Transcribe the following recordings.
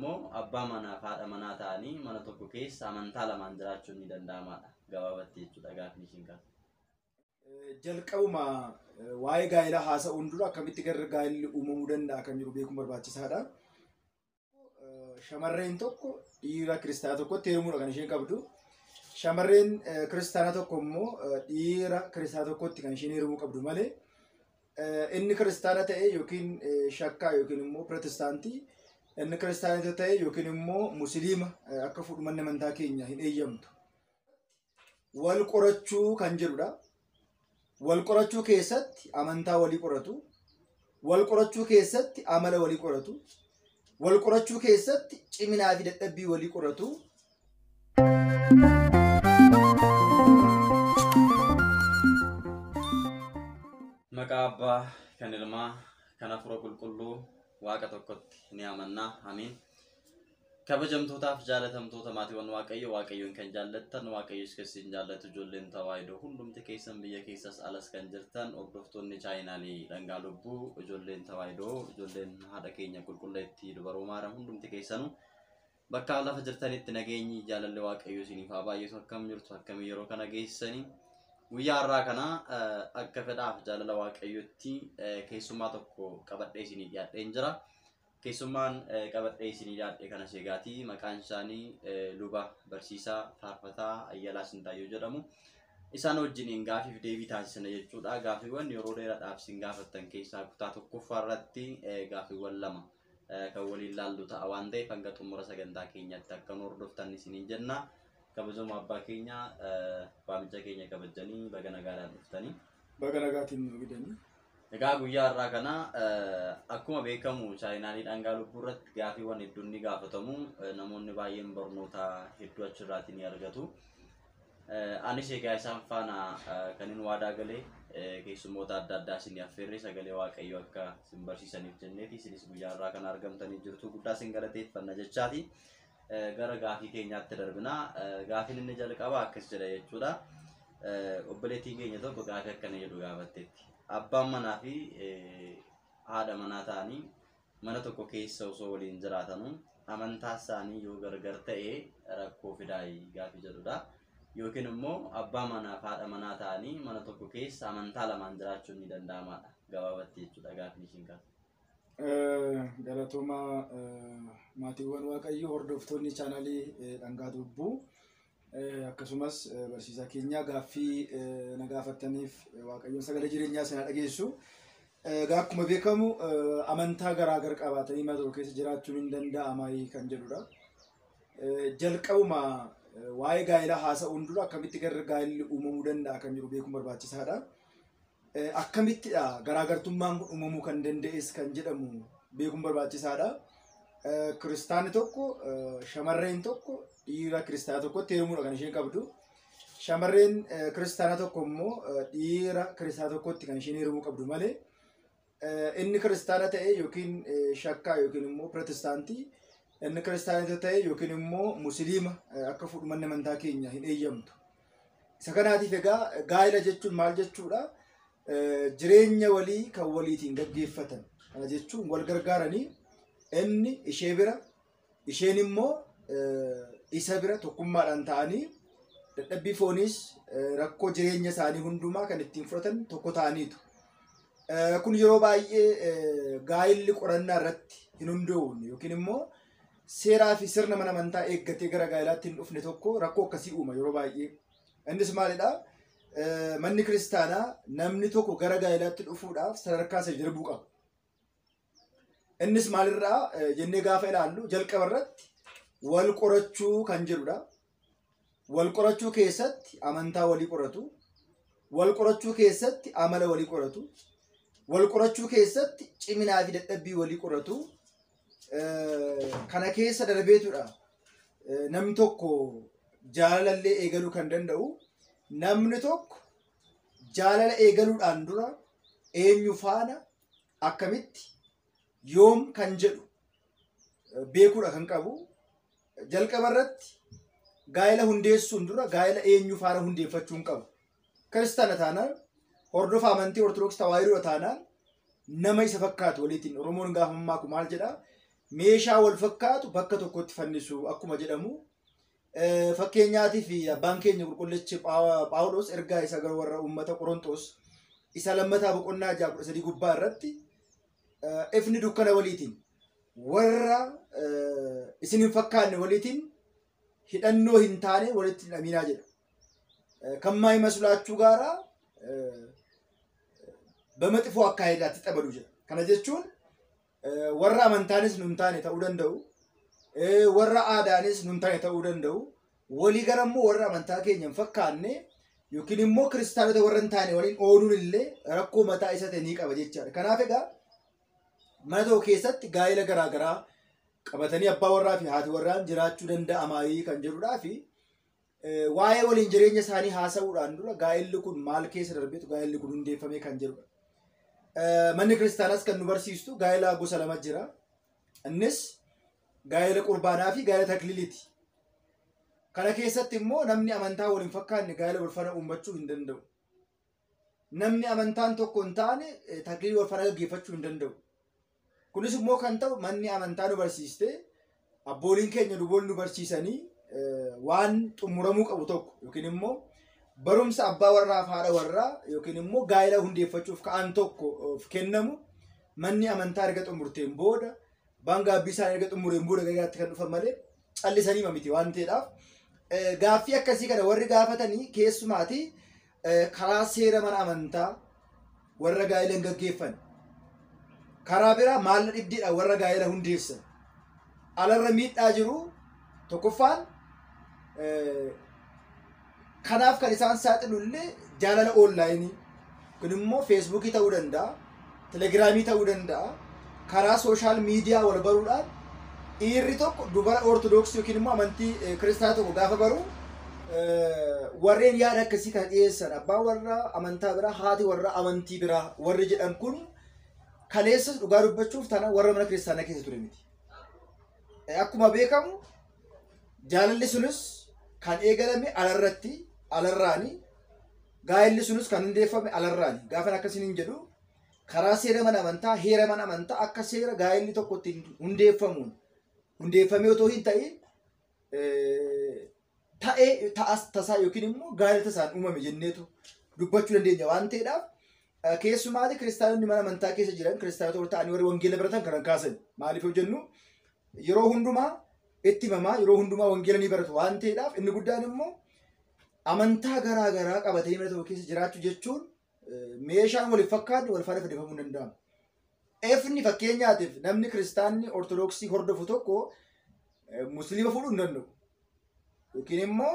immoo abbaa manaa fi haadha manaa ta'anii mana tokko keessa amantaa lamaan jiraachuun ni danda'amaadha. Gabaabatti jechuudha gaafni isin kaasa. Jalqabuma waa'ee gaa'elaa haasa'uun dura akkamitti gara gaa'elli uumamuu danda'a kan jiru beekuun barbaachisaadha. Shamarreen tokko dhiira kiristaana tokkotti heerumuudha kan isheen qabdu. Shamarreen kiristaana tokko immoo dhiira kiristaana tokkotti kan isheen heerumuu qabdu malee inni kiristaana ta'e yookiin shakkaa yookiin immoo pirootestaantii inni kiristaana ta'e yookiin immoo musliima akka fuudhumanni amantaa keenya hin eeyyamtu. Wal qorachuu kan jedhudha. Wal qorachuu keessatti amantaa walii qoratu. Wal qorachuu keessatti amala walii qoratu. Wal qorachuu keessatti ciminaa fi dadhabbii walii qoratu. Maqaa Abbaa kan Ilmaa kan Hafuura Qulqulluu Waaqa tokkotti ni amanna. Amiin. Kabajamtootaaf jaalatamtoota maatiiwwan Waaqayyoon kan jaallattan Waaqayyos keessin jaallatu ijoolleen tawaahidoo hundumti keessan biyya keessas alas kan jirtan hordoftoonni chaayinaalii dhangaa lubbuu ijoolleen tawaahidoo ijoolleen haadha keenya qulqulleetti dubaroo maaram hundumti keessanuu bakka lafa jirtanitti nageenyi jaalalli Waaqayyoo isiniif haa baay'atu. Akkam jirtu akkamii yeroo kana geessanii guyyaa har'aa kana akka fedhaaf jaalala Waaqayyootti keessummaa tokko qabadhee isinii dhiyaadheen jira. Keessummaan qabadhee isinii dhiyaadhe kana seegaatii maqaan isaanii luba barsiisaa faarfataa Ayyalaa Sintaayyoo jedhamu. Isaan wajjiniin gaafiif deebii taasisna jechuudha. Gaafiiwwan yeroo dheeraadhaaf isin gaafattan keessaa kutaa tokkoffaa irratti gaafiiwwan lama kan waliin laallu ta'a waan ta'eef hanga xumura sagantaa keenyatti akka nu hordoftan isiniin jenna. Kabajama abbaa keenya waamicha keenya kabajanii baga nagaadhaan dhuftanii. Baga nagaatiin nu fidanii. Egaa guyyaa har'aa kana akkuma beekamu chaayinaalii dhangaa lubbuu irratti gaafiiwwan hedduun ni gaafatamu. Namoonni baay'een barnoota hedduu achirraatii ni argatu. Anis egaa isaan faana kan inni waadaa galee keessummoota adda addaa isin affeerree sagalee Waaqayyoo akka isin barsiisaniif jenneeti. Isinis guyyaa har'aa kana argamtanii jirtu guddaa isin galateeffanna jechaati. Gara gaafii keenyaatti darbinaa. Gaafiin inni jalqaba akkas jedha jechuudha. Obboleettiin keenya tokko gaafii akkana jedhu gaafatteetti. Abbaan manaa fi haadha manaa ta'anii mana tokko keessa osoo waliin jiraatanu amantaa isaanii yoo gargar ta'e rakkoo fidaa gaafii jedhudha. Yookiin immoo abbaa manaa fi haadha manaa ta'anii mana tokko keessa amantaa lamaan jiraachuun ni danda'amaadha. Gabaabatti jechuudha gaafni isin kaasa. Galatooma maatiiwwan Waaqayyoo hordoftoonni chaanaalii dhangaa lubbuu akkasumas barsiisaa keenya gaaffii na gaafattaniif Waaqayyoon sagalee jireenyaa sana dhageessu. Akkuma beekamu amantaa garaagaraa qabaatanii mana tokko keessa jiraachuun hin danda'amu kan jedhudha. Jalqabuma waa'ee gaa'elaa haasa'uun dura akkamitti gara gaa'elli uumamuu danda'a kan jiru beekuun barbaachisaadha. Akkamittidha garaagartummaan kun uumamuu kan danda'es kan jedhamu beekuun barbaachisaadha. Kiristaanni tokko shamarreen tokko dhiira kiristaana tokkotti heerumuudha kan isheen qabdu. Shamarreen kiristaana tokko immoo dhiira kiristaana tokkotti kan isheen heerumuu qabdu malee inni kiristaana ta'e yookiin shakkaa yookiin immoo pirootestaantii inni kiristaana ta'e yookiin immoo musliima akka fuudhumanni amantaa keenya hin eeyyamtu. Isa kanaatiif egaa gaa'ela jechuun maal jechuudha? Jireenya walii kan waliitiin gaggeeffatan. Kana jechuun wal gargaaranii inni ishee bira isheen immoo isa bira tokkummaadhaan ta'anii dadhabbii fooniis rakkoo jireenya isaanii hundumaa kan ittiin fudhatan tokko ta'aniitu. Kun yeroo baay'ee gaa'elli qorannaa irratti hin hundoofne yookiin immoo seeraa fi sirna mana amantaa eeggatee gara gaa'elaatti hin dhufne tokko rakkoo akkasii uuma yeroo baay'ee. Innis maalidhaa? Manni kiristaanaa namni tokko gara gaa'elaatti dhufuudhaaf sadarkaa isa darbuu qaba. Innis maalirraa jennee gaafa ilaallu jalqaba irratti wal qorachuu kan jedhudha. Wal qorachuu keessatti amantaa walii qoratu. Wal qorachuu keessatti amala walii qoratu. Wal qorachuu keessatti ciminaa fi dadhabbii walii qoratu. Kana keessa darbeetudha. Namni tokko jaalalallee eegaluu kan danda'u. Namni tokko jaalala eegaluudhaan dura eenyu faana akkamitti yoom kan jedhu beekuudha kan qabu. Jalqaba irratti gaa'ela hundeessuun dura gaa'ela eenyu faana hundeeffachuun qabu. Kiristaana taanaan hordofa amantii Ortodoksii tawaahidoo taanaan nama isa fakkaatu waliitiin Oromoon gaafa mammaaku maal jedhaa? meeshaa wal fakkaatu bakka tokkotti fannisu akkuma jedhamu. Fakkeenyaatiif abbaan keenya qulqullichi Phaawulos ergaa isa gara warra uummata Qorontos isa lammataa boqonnaa 6 gubbaa irratti ifni dukkana waliitiin warra isin hin fakkaanne waliitiin hidhannoo hin taane walitti hin hidhaminaa jedha. ከማይ መስላችሁ ጋራ በመጥፎ አካሄድ አትጠበዱ ጀ ከነጀቹን ወራ መንታንስ ኑንታኔ ተኡ ደንደው ወራ አዳንስ ኑንታኔ ተኡ ደንደው ወሊ ገረሙ ወራ መንታ ከኘን ፈካኔ ዮኪንሞ ክርስቲያኖ ተወረንታኔ ወሊን ኦኑንለ ረኮ መታ ኢሰተኒ ቀበ ጀቻ ከናፈጋ መቶ ኬሰት ጋይለ ገራገራ ቀበተኒ አባ ወራ ፊ ሃቲ ወራን ጅራቹ ደንደ አማይ ከንጀሩዳፊ waa'ee waliin jireenya isaanii haasa'uudhaan dura gaa'elli kun maal keessa darbeetu gaa'elli kun hundeeffamee kan jirudha. Manni kiristaanas kan nu barsiistu gaa'ela gosa lama jira. Innis gaa'ela qurbaanaa fi gaa'ela takliiliiti. Kana keessatti immoo namni amantaa waliin fakkaanne gaa'ela wal faana uummachuu hin danda'u. Namni amantaan tokko hin taane takliilii wal faana gaggeeffachuu hin danda'u. Kunis immoo kan ta'u manni amantaa nu barsiiste abbooliin keenya luboonni nu barsiisanii waan xumuramuu qabu tokko yookiin immoo barumsa abbaa warraa fi haadha warraa yookiin immoo gaa'ela hundeeffachuuf ka'an tokko kennamu manni amantaa erga xumurteen booda baangaabbii isaan erga xumureen booda garaatti kan dhufan malee callisanii miti waan ta'eedhaaf gaaffii akkasii kana warri gaafatanii keessumaati karaa seera mana amantaa warra gaa'ela hin gaggeeffan karaa biraa maalla dhibdeedhaan warra gaa'ela hundeessan alarra miidhaa jiru tokkoffaan kanaaf kan isaan saaxilullee jaalala onlaayinii kun immoo feesbuukii ta'uu danda'a telegiraamii ta'uu danda'a karaa sooshaal miidiyaa wal baruudhaan dhiirri tokko dubara ortodoksii yookiin immoo amantii kiristaanaa tokko gaafa baru warreen yaada akkasii kan dhiyeessan abbaan warra amantaa biraa haati warra amantii biraa warri jedhan kun kaleessas dhugaa dubbachuuf tana warra mana kiristaanaa keessa ture miti. Akkuma beekamu jaalalli sunis kan eegalame alarratti alarraani gaa'elli sunis kan hundeeffame alarraani gaafa akkasiin jedhu karaa seera mana amantaa heera mana amantaa akka seera gaa'elli tokko ittiin hundeeffamee otoo hin ta'in ta'ee tasaa yookiin immoo gaa'ela tasaan uumame jenneetu dubbachuu dandeenya waan ta'eedhaaf keessumaati kiristaanonni mana amantaa keessa jiran kiristaanota warra ta'anii warri wangeela baratan kan kaasan maaliif yoo jennu yeroo hundumaa itti himamaa yeroo hundumaa wangeela ni baratu waan ta'eedhaaf inni guddaan immoo amantaa garaa garaa qabatanii mana tokko keessa jiraachuu jechuun meeshaan waliif fakkaatu wal faana fedhifamuu hin danda'amu. Efni fakkeenyaatiif namni kiristaanni ortodoksii hordofu tokko musliima fuudhuu hin danda'u. Yookiin immoo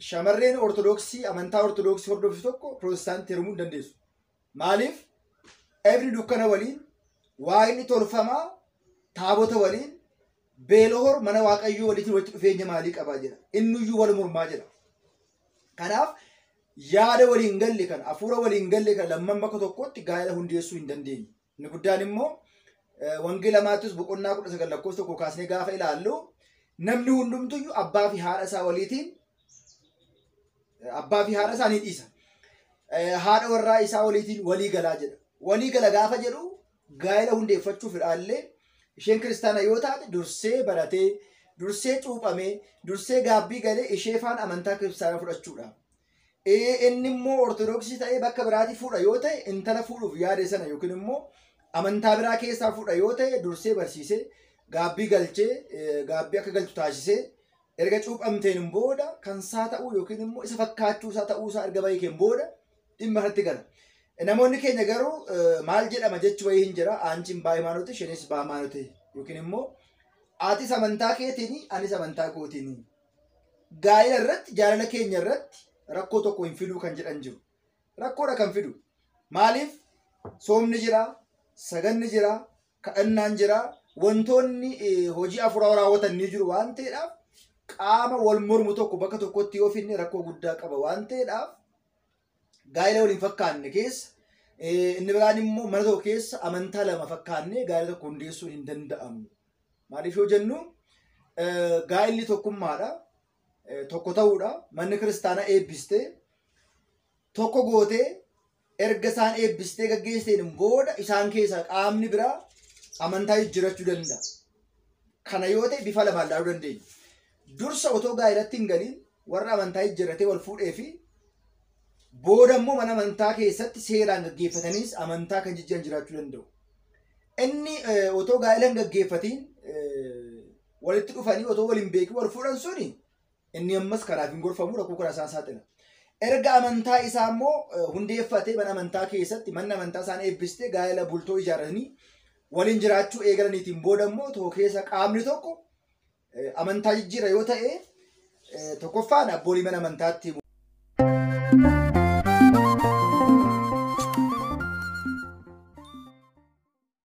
shamarreen ortodoksii amantaa ortodoksii hordofu tokko pirootestaantii heerumuu hin dandeessu. Maaliif? Efni dukkana waliin waaqni tolfamaa taabota waliin beelahor mana waaqayyoo walitiin walitti dhufeenya maalii qabaa jira innuyyuu wal mormaa jira. Kanaaf yaada waliin galle kan hafuura waliin galle kan lamman bakka tokkotti gaa'ela hundeessuu hin dandeenye. Inni guddaan immoo wangeela Maatiyuus boqonnaa 19 lakkoofsa tokko kaasnee gaafa ilaallu namni hundumtuyyuu abbaa fi haadha isaa waliitiin abbaa fi haadha isaanii dhiisa. Haadha warraa isaa waliitiin walii galaa jedha. Walii gala gaafa jedhu gaa'ela hundeeffachuuf ilaallee isheen kiristaana yoo taate dursee baratee dursee cuuphamee dursee gaabbii galee ishee faan amantaa kiristaanaa fudhachuudha. Inni immoo ortodoksii ta'ee bakka biraatii fuudha yoo ta'e intala fuudhuuf yaade sana yookiin immoo amantaa biraa keessaa fuudha yoo ta'e dursee barsiisee gaabbii galchee gaabbii akka galchu taasisee erga cuuphamteen booda kan isaa ta'uu yookiin immoo isa fakkaachuu isaa ta'uu isaa erga beekeen booda dhimma irratti gala. Namoonni keenya garuu maal jedhama jechuu wayii hin jira aanchiin baa imaanote isheenis baa imaanote yookiin immoo aatis amantaa keetiin anis amantaa kootiin gaa'ela irratti jaalala keenya irratti rakkoo tokko hin fiduu kan jedhan jiru. Rakkoodha kan fidu maaliif soomni jira saganni jira kadhannaan jira wantoonni hojii afuraa raawwatan ni jiru waan ta'eedhaaf qaama wal mormu tokko bakka tokkotti yoo finne rakkoo guddaa qaba waan ta'eedhaaf gaa'ela waliin fakkaanne keessa inni biraan immoo mana tokko keessa amantaa lama fakkaanne gaa'ela tokko hundeessuun hin danda'amu. Maaliif yoo jennu gaa'elli tokkummaadha tokko ta'uudha manni kiristaanaa eebbistee tokko gootee erga isaan eebbistee gaggeessteen booda isaan keessaa qaamni biraa amantaa jijjiirachuu danda'a. kana yoo ta'e bifa lamaan ilaaluu dandeenya. Dursa otoo gaa'elatti hin galiin warra amantaa jijjiirratee wal fuudhee fi booda immoo mana amantaa keessatti seeraan gaggeeffataniis amantaa kan jijjiiran jiraachuu danda'u. Inni otoo gaa'ela hin gaggeeffatiin walitti dhufanii otoo waliin beekin wal fuudhan suni inni ammas karaaf hin gorfamu rakkoo karaa isaan saaxila. Erga amantaa isaa immoo hundeeffatee mana amantaa keessatti manni amantaa isaan eebbistee gaa'ela bultoo ijaaranii waliin jiraachuu eegalaniitiin booda immoo tokko keessa qaamni tokko amantaa jijjiira yoo ta'e tokkoffaan abboolii mana amantaatti himu.